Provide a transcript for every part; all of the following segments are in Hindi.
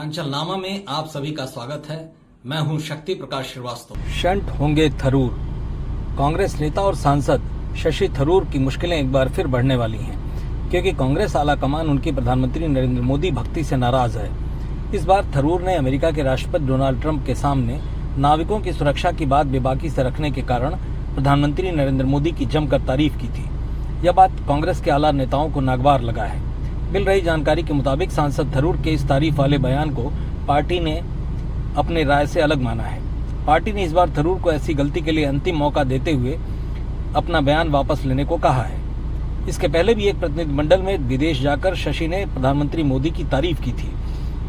पूर्वांचल नामा में आप सभी का स्वागत है। मैं हूं शक्ति प्रकाश श्रीवास्तव। शंट होंगे थरूर। कांग्रेस नेता और सांसद शशि थरूर की मुश्किलें एक बार फिर बढ़ने वाली हैं, क्योंकि कांग्रेस आला कमान उनकी प्रधानमंत्री नरेंद्र मोदी भक्ति से नाराज है। इस बार थरूर ने अमेरिका के राष्ट्रपति डोनाल्ड ट्रंप के सामने नाविकों की सुरक्षा की बात बेबाकी से रखने के कारण प्रधानमंत्री नरेंद्र मोदी की जमकर तारीफ की थी। यह बात कांग्रेस के आला नेताओं को नागवार लगा है। मिल रही जानकारी के मुताबिक सांसद थरूर के इस तारीफ वाले बयान को पार्टी ने अपने राय से अलग माना है। पार्टी ने इस बार थरूर को ऐसी गलती के लिए अंतिम मौका देते हुए अपना बयान वापस लेने को कहा है। इसके पहले भी एक प्रतिनिधिमंडल में विदेश जाकर शशि ने प्रधानमंत्री मोदी की तारीफ की थी,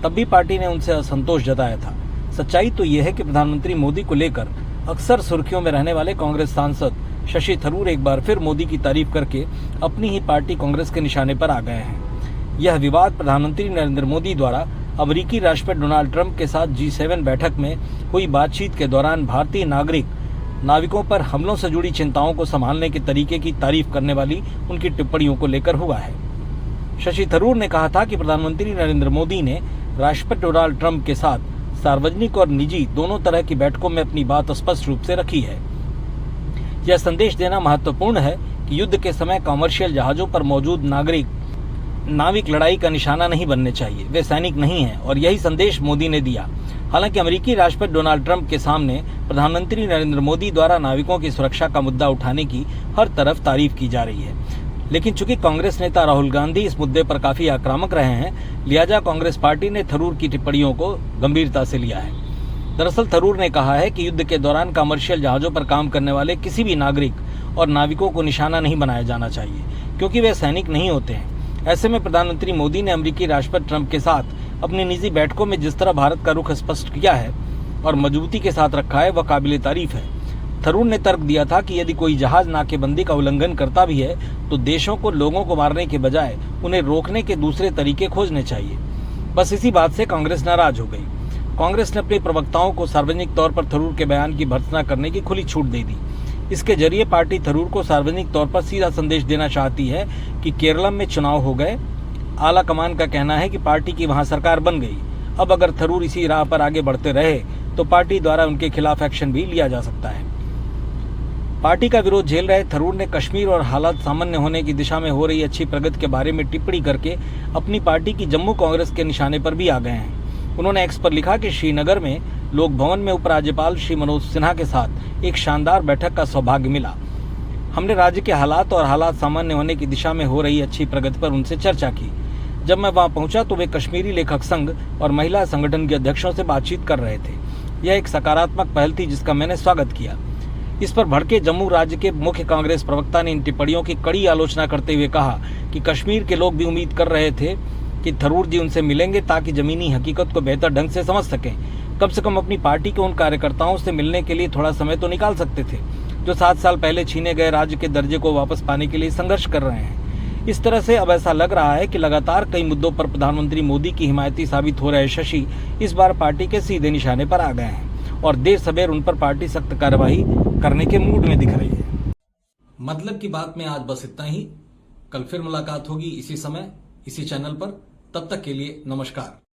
तब भी पार्टी ने उनसे असंतोष जताया था। सच्चाई तो यह है कि प्रधानमंत्री मोदी को लेकर अक्सर सुर्खियों में रहने वाले कांग्रेस सांसद शशि थरूर एक बार फिर मोदी की तारीफ करके अपनी ही पार्टी कांग्रेस के निशाने पर आ गए हैं। यह विवाद प्रधानमंत्री नरेंद्र मोदी द्वारा अमेरिकी राष्ट्रपति डोनाल्ड ट्रंप के साथ G7 बैठक में हुई बातचीत के दौरान भारतीय नाविकों पर हमलों से जुड़ी चिंताओं को संभालने के तरीके की तारीफ करने वाली उनकी टिप्पणियों को लेकर हुआ है। शशि थरूर ने कहा था कि प्रधानमंत्री नरेंद्र मोदी ने राष्ट्रपति डोनाल्ड ट्रंप के साथ सार्वजनिक और निजी दोनों तरह की बैठकों में अपनी बात स्पष्ट रूप से रखी है। यह संदेश देना महत्वपूर्ण है कि युद्ध के समय कॉमर्शियल जहाजों पर मौजूद नाविक लड़ाई का निशाना नहीं बनने चाहिए, वे सैनिक नहीं हैं, और यही संदेश मोदी ने दिया। हालांकि अमेरिकी राष्ट्रपति डोनाल्ड ट्रंप के सामने प्रधानमंत्री नरेंद्र मोदी द्वारा नाविकों की सुरक्षा का मुद्दा उठाने की हर तरफ तारीफ की जा रही है, लेकिन चूंकि कांग्रेस नेता राहुल गांधी इस मुद्दे पर काफी आक्रामक रहे हैं, लिहाजा कांग्रेस पार्टी ने थरूर की टिप्पणियों को गंभीरता से लिया है। दरअसल थरूर ने कहा है कि युद्ध के दौरान कमर्शियल जहाजों पर काम करने वाले किसी भी नागरिक और नाविकों को निशाना नहीं बनाया जाना चाहिए, क्योंकि वे सैनिक नहीं होते हैं। ऐसे में प्रधानमंत्री मोदी ने अमेरिकी राष्ट्रपति ट्रंप के साथ अपनी निजी बैठकों में जिस तरह भारत का रुख स्पष्ट किया है और मजबूती के साथ रखा है, वह काबिले तारीफ है। थरूर ने तर्क दिया था कि यदि कोई जहाज नाकेबंदी का उल्लंघन करता भी है तो देशों को लोगों को मारने के बजाय उन्हें रोकने के दूसरे तरीके खोजने चाहिए। बस इसी बात से कांग्रेस नाराज हो गई। कांग्रेस ने अपने प्रवक्ताओं को सार्वजनिक तौर पर थरूर के बयान की भर्त्सना करने की खुली छूट दे दी। इसके जरिए पार्टी थरूर को सार्वजनिक तौर पर सीधा संदेश देना चाहती है कि केरलम में चुनाव हो गए। आला कमान का कहना है कि पार्टी की वहां सरकार बन गई। अब अगर थरूर इसी राह पर आगे बढ़ते रहे तो पार्टी द्वारा उनके खिलाफ एक्शन भी लिया जा सकता है। पार्टी का विरोध झेल रहे थरूर ने कश्मीर और हालात सामान्य होने की दिशा में हो रही अच्छी प्रगति के बारे में टिप्पणी करके अपनी पार्टी की जम्मू कांग्रेस के निशाने पर भी आ गए हैं। उन्होंने एक्स पर लिखा कि श्रीनगर में लोक भवन में उपराज्यपाल श्री मनोज सिन्हा के साथ एक शानदार बैठक का सौभाग्य मिला। हमने राज्य के हालात और हालात सामान्य होने की दिशा में हो रही अच्छी प्रगति पर उनसे चर्चा की। जब मैं वहां पहुंचा तो वे कश्मीरी लेखक संघ और महिला संगठन के अध्यक्षों से बातचीत कर रहे थे। यह एक सकारात्मक पहल थी जिसका मैंने स्वागत किया। इस पर भड़के जम्मू राज्य के मुख्य कांग्रेस प्रवक्ता ने इन टिप्पणियों की कड़ी आलोचना करते हुए कहा कि कश्मीर के लोग भी उम्मीद कर रहे थे कि थरूर जी उनसे मिलेंगे ताकि जमीनी हकीकत को बेहतर ढंग से समझ सकें। कम से कम अपनी पार्टी के उन कार्यकर्ताओं से मिलने के लिए थोड़ा समय तो निकाल सकते थे जो 7 साल पहले छीने गए राज्य के दर्जे को वापस पाने के लिए संघर्ष कर रहे हैं। इस तरह से अब ऐसा लग रहा है कि लगातार कई मुद्दों पर प्रधानमंत्री मोदी की हिमायती साबित हो रहे शशि इस बार पार्टी के सीधे निशाने पर आ गए हैं और देर सबेर उन पर पार्टी सख्त कार्रवाई करने के मूड में दिख रही है। मतलब की बात में आज बस इतना ही। कल फिर मुलाकात होगी इसी समय इसी चैनल पर। तब तक के लिए नमस्कार।